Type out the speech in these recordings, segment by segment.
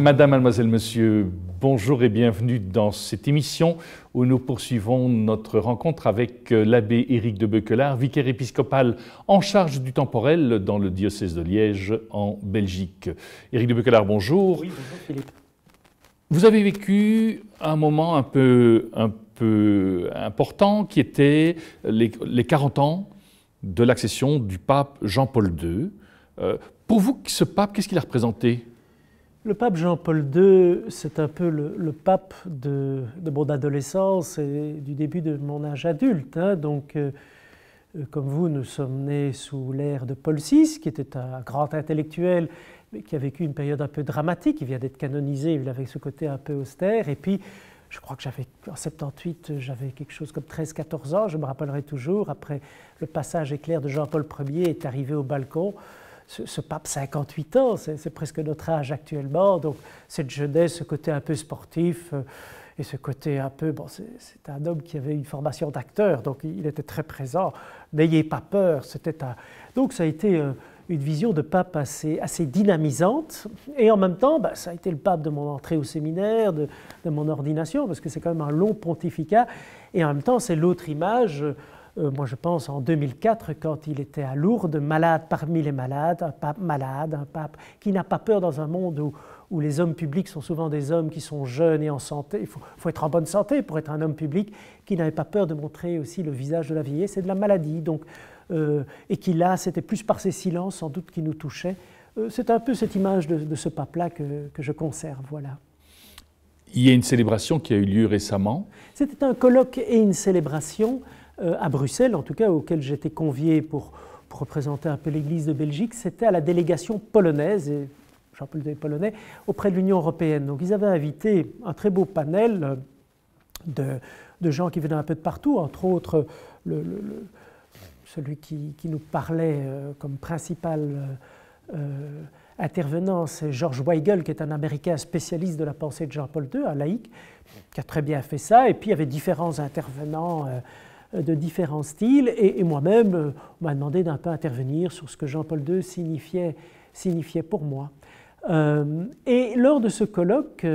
Madame, mademoiselle, monsieur, bonjour et bienvenue dans cette émission où nous poursuivons notre rencontre avec l'abbé Éric de Beuquelard, vicaire épiscopal en charge du temporel dans le diocèse de Liège en Belgique. Éric de Beuquelard, bonjour. Oui, bonjour Philippe. Vous avez vécu un moment un peu important qui était les 40 ans de l'accession du pape Jean-Paul II. Pour vous, ce pape, qu'est-ce qu'il a représenté ? Le pape Jean-Paul II, c'est un peu le pape de mon adolescence et du début de mon âge adulte. Donc, comme vous, nous sommes nés sous l'ère de Paul VI, qui était un grand intellectuel, mais qui a vécu une période un peu dramatique. Il vient d'être canonisé, il avait ce côté un peu austère. Et puis, je crois que en 78, j'avais quelque chose comme 13-14 ans, je me rappellerai toujours. Après le passage éclair de Jean-Paul Ier est arrivé au balcon. Ce pape, 58 ans, c'est presque notre âge actuellement, donc cette jeunesse, ce côté un peu sportif et ce côté un peu... Bon, c'est un homme qui avait une formation d'acteur, donc il était très présent. N'ayez pas peur, donc ça a été une vision de pape assez dynamisante, et en même temps, ça a été le pape de mon entrée au séminaire, de mon ordination, parce que c'est quand même un long pontificat, et en même temps, c'est l'autre image... moi, je pense en 2004, quand il était à Lourdes, malade parmi les malades, un pape qui n'a pas peur dans un monde où les hommes publics sont souvent des hommes qui sont jeunes et en santé. Il faut être en bonne santé pour être un homme public, qui n'avait pas peur de montrer aussi le visage de la vieillesse et de la maladie. Donc, et qui là, c'était plus par ses silences, sans doute, qui nous touchait. C'est un peu cette image de ce pape-là que je conserve, voilà. Il y a une célébration qui a eu lieu récemment. C'était un colloque et une célébration à Bruxelles, en tout cas, auquel j'étais convié pour représenter un peu l'Église de Belgique. C'était à la délégation polonaise, et Jean-Paul II est polonais, auprès de l'Union européenne. Donc ils avaient invité un très beau panel de gens qui venaient un peu de partout, entre autres celui qui nous parlait comme principal intervenant, c'est George Weigel, qui est un Américain spécialiste de la pensée de Jean-Paul II, un laïc, qui a très bien fait ça. Et puis il y avait différents intervenants de différents styles, et moi-même, on m'a demandé d'un peu intervenir sur ce que Jean-Paul II signifiait pour moi. Et lors de ce colloque,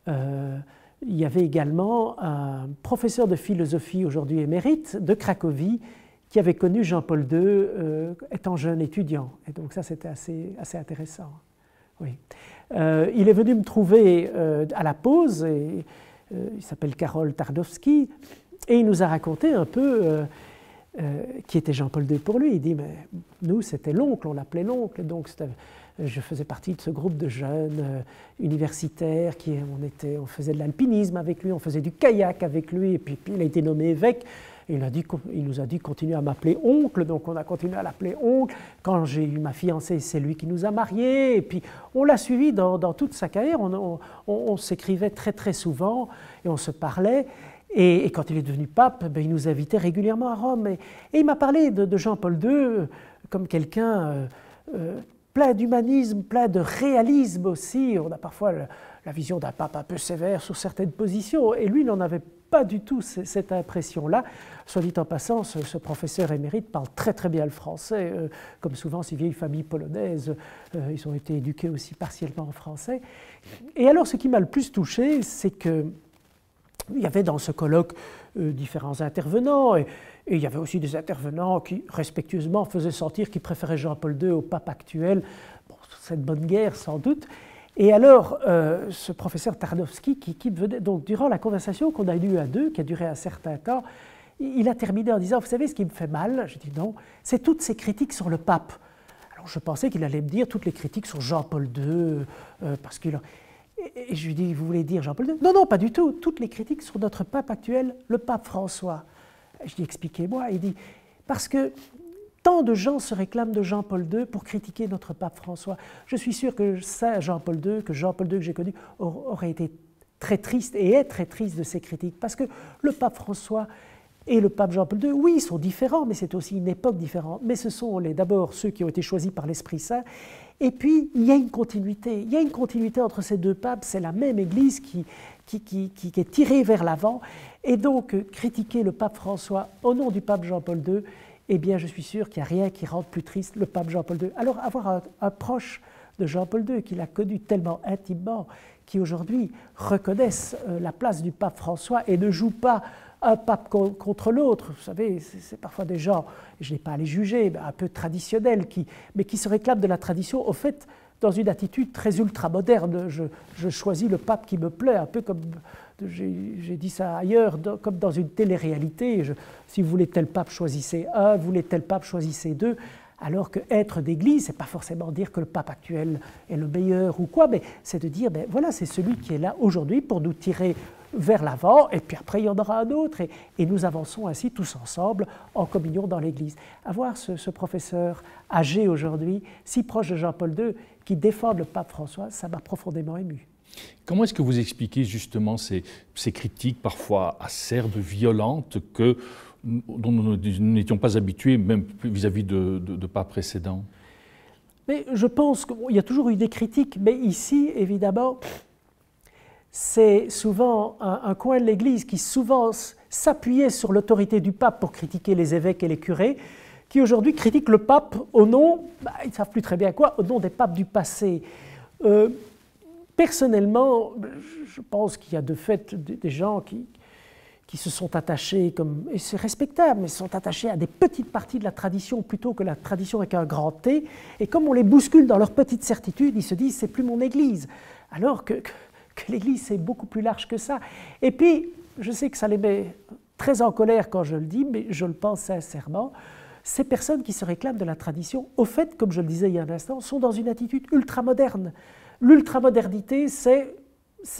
il y avait également un professeur de philosophie, aujourd'hui émérite, de Cracovie, qui avait connu Jean-Paul II étant jeune étudiant. Et donc ça, c'était assez intéressant. Oui. Il est venu me trouver à la pause, et il s'appelle Karol Tardowski, et il nous a raconté un peu qui était Jean-Paul II pour lui. Il dit, mais nous, c'était l'oncle, on l'appelait l'oncle. Donc, je faisais partie de ce groupe de jeunes universitaires, on faisait de l'alpinisme avec lui, on faisait du kayak avec lui, et puis il a été nommé évêque. Et il nous a dit continuez à m'appeler oncle, donc on a continué à l'appeler oncle. Quand j'ai eu ma fiancée, c'est lui qui nous a mariés. Et puis on l'a suivi dans toute sa carrière. On s'écrivait très très souvent et on se parlait. Et quand il est devenu pape, il nous invitait régulièrement à Rome. Et il m'a parlé de Jean-Paul II comme quelqu'un plein d'humanisme, plein de réalisme aussi. On a parfois la vision d'un pape un peu sévère sur certaines positions. Et lui, il n'en avait pas du tout cette impression-là. Soit dit en passant, ce professeur émérite parle très très bien le français. Comme souvent ces vieilles familles polonaises, ils ont été éduqués aussi partiellement en français. Et alors, ce qui m'a le plus touché, c'est que il y avait dans ce colloque différents intervenants, et il y avait aussi des intervenants qui, respectueusement, faisaient sentir qu'ils préféraient Jean-Paul II au pape actuel. Bon, cette bonne guerre, sans doute. Et alors, ce professeur Tardowski, qui venait, donc, durant la conversation qu'on a eue à deux, qui a duré un certain temps, il a terminé en disant, vous savez ce qui me fait mal? Je dis non, c'est toutes ces critiques sur le pape. Alors, je pensais qu'il allait me dire toutes les critiques sur Jean-Paul II, parce qu'il... Et je lui dis, vous voulez dire Jean-Paul II? Non, non, pas du tout. Toutes les critiques sur notre pape actuel, le pape François. Je dis, expliquez-moi. Il dit, parce que tant de gens se réclament de Jean-Paul II pour critiquer notre pape François. Je suis sûr que ça, Jean-Paul II, que que j'ai connu, aurait été très triste et est très triste de ces critiques. Parce que le pape François et le pape Jean-Paul II, oui, ils sont différents, mais c'est aussi une époque différente. Mais ce sont d'abord ceux qui ont été choisis par l'Esprit Saint. Et puis, il y a une continuité. Il y a une continuité entre ces deux papes. C'est la même Église qui est tirée vers l'avant. Et donc, critiquer le pape François au nom du pape Jean-Paul II, eh bien, je suis sûr qu'il n'y a rien qui rende plus triste le pape Jean-Paul II. Alors, avoir un proche de Jean-Paul II, qu'il a connu tellement intimement, qui aujourd'hui reconnaissent la place du pape François et ne jouent pas un pape contre l'autre. Vous savez, c'est parfois des gens, je n'ai pas à les juger, un peu traditionnels, mais qui se réclament de la tradition, au fait, dans une attitude très ultra-moderne. Je choisis le pape qui me plaît, un peu comme, j'ai dit ça ailleurs, comme dans une télé-réalité. Si vous voulez tel pape, choisissez un, vous voulez tel pape, choisissez deux. Alors qu'être d'Église, ce n'est pas forcément dire que le pape actuel est le meilleur ou quoi, mais c'est de dire, ben voilà, c'est celui qui est là aujourd'hui pour nous tirer vers l'avant, et puis après il y en aura un autre, et nous avançons ainsi tous ensemble en communion dans l'Église. Avoir ce professeur âgé aujourd'hui, si proche de Jean-Paul II, qui défend le pape François, ça m'a profondément ému. Comment est-ce que vous expliquez justement ces critiques parfois acerbes, violentes, dont nous n'étions pas habitués, même vis-à-vis de papes précédents? Mais je pense qu'il y a toujours eu des critiques, mais ici, évidemment, c'est souvent un coin de l'Église qui souvent s'appuyait sur l'autorité du pape pour critiquer les évêques et les curés, qui aujourd'hui critiquent le pape au nom, ils ne savent plus très bien quoi, au nom des papes du passé. Personnellement, je pense qu'il y a de fait des gens qui se sont attachés, et c'est respectable, mais sont attachés à des petites parties de la tradition plutôt que la tradition avec un grand T. Et comme on les bouscule dans leurs petites certitudes, ils se disent c'est plus mon Église. Alors que l'Église c'est beaucoup plus large que ça. Et puis, je sais que ça les met très en colère quand je le dis, mais je le pense sincèrement. Ces personnes qui se réclament de la tradition, au fait, comme je le disais il y a un instant, sont dans une attitude ultramoderne. L'ultramodernité, c'est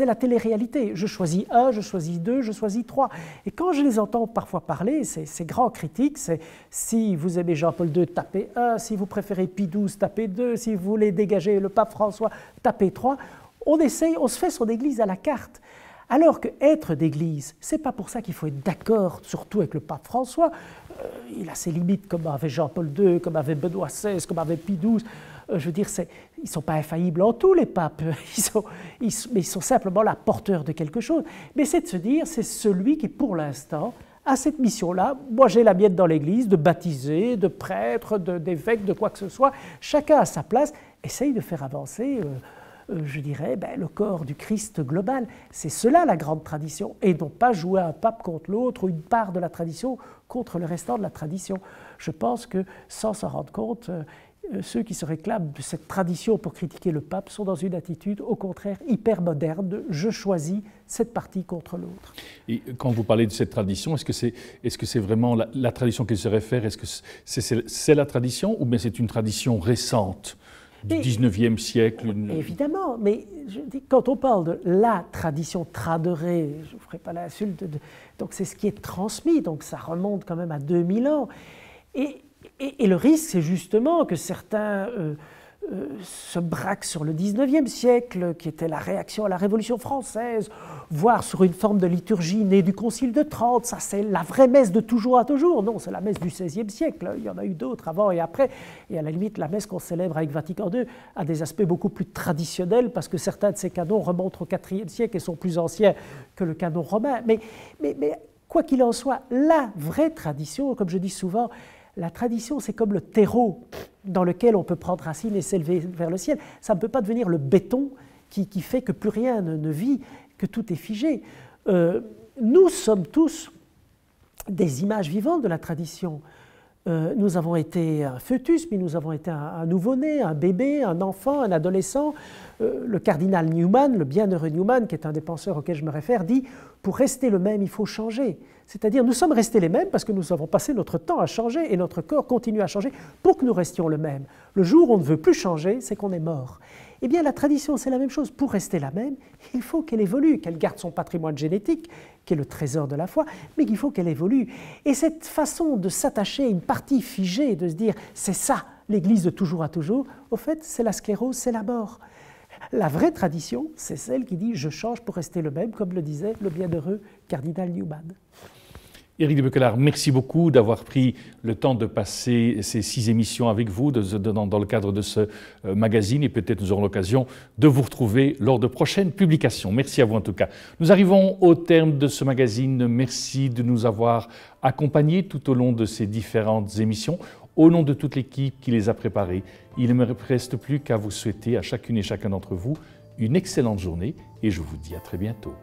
la télé-réalité. Je choisis un, je choisis deux, je choisis trois. Et quand je les entends parfois parler, ces grands critiques, c'est si vous aimez Jean-Paul II, tapez 1, si vous préférez Pie XII, tapez 2, si vous voulez dégager le pape François, tapez 3. On se fait son Église à la carte. Alors qu'être d'Église, c'est pas pour ça qu'il faut être d'accord, surtout avec le pape François. Il a ses limites, comme avait Jean-Paul II, comme avait Benoît XVI, comme avait Pie XII. Je veux dire, ils ne sont pas infaillibles en tout, les papes. Mais ils sont simplement la porteurs de quelque chose. Mais c'est de se dire, c'est celui qui, pour l'instant, a cette mission-là. Moi, j'ai la mienne dans l'Église, de baptiser, de prêtre, d'évêque, de quoi que ce soit. Chacun à sa place essaye de faire avancer, je dirais, le corps du Christ global. C'est cela la grande tradition, et non pas jouer un pape contre l'autre ou une part de la tradition contre le restant de la tradition. Je pense que, sans s'en rendre compte, ceux qui se réclament de cette tradition pour critiquer le pape sont dans une attitude, au contraire, hyper moderne de « je choisis cette partie contre l'autre ». Et quand vous parlez de cette tradition, est-ce que c'est vraiment la tradition qui se réfère? Est-ce que c'est la tradition ou bien c'est une tradition récente du 19e siècle? Évidemment, mais je dis, quand on parle de la tradition tradere, je ne ferai pas l'insulte, donc c'est ce qui est transmis, donc ça remonte quand même à 2000 ans. Et le risque, c'est justement que certains se braquent sur le 19e siècle, qui était la réaction à la Révolution française, voire sur une forme de liturgie née du Concile de Trente. Ça, c'est la vraie messe de toujours à toujours. Non, c'est la messe du XVIe siècle. Il y en a eu d'autres avant et après. Et à la limite, la messe qu'on célèbre avec Vatican II a des aspects beaucoup plus traditionnels, parce que certains de ces canons remontent au IVe siècle et sont plus anciens que le canon romain. Mais quoi qu'il en soit, la vraie tradition, comme je dis souvent, la tradition, c'est comme le terreau dans lequel on peut prendre racine et s'élever vers le ciel. Ça ne peut pas devenir le béton qui fait que plus rien ne vit, que tout est figé. Nous sommes tous des images vivantes de la tradition. Nous avons été un fœtus, puis nous avons été un nouveau-né, un bébé, un enfant, un adolescent. Le cardinal Newman, le bienheureux Newman, qui est un des penseurs auxquels je me réfère, dit « Pour rester le même, il faut changer ». C'est-à-dire, nous sommes restés les mêmes parce que nous avons passé notre temps à changer et notre corps continue à changer pour que nous restions le même. Le jour où on ne veut plus changer, c'est qu'on est mort. Eh bien, la tradition, c'est la même chose. Pour rester la même, il faut qu'elle évolue, qu'elle garde son patrimoine génétique, qui est le trésor de la foi, mais qu'il faut qu'elle évolue. Et cette façon de s'attacher à une partie figée, de se dire « c'est ça, l'Église de toujours à toujours », au fait, c'est la sclérose, c'est la mort. La vraie tradition, c'est celle qui dit « je change pour rester le même », comme le disait le bienheureux cardinal Newman. Éric de Beuquelard, merci beaucoup d'avoir pris le temps de passer ces 6 émissions avec vous dans le cadre de ce magazine, et peut-être nous aurons l'occasion de vous retrouver lors de prochaines publications. Merci à vous en tout cas. Nous arrivons au terme de ce magazine. Merci de nous avoir accompagnés tout au long de ces différentes émissions. Au nom de toute l'équipe qui les a préparés, il ne me reste plus qu'à vous souhaiter à chacune et chacun d'entre vous une excellente journée et je vous dis à très bientôt.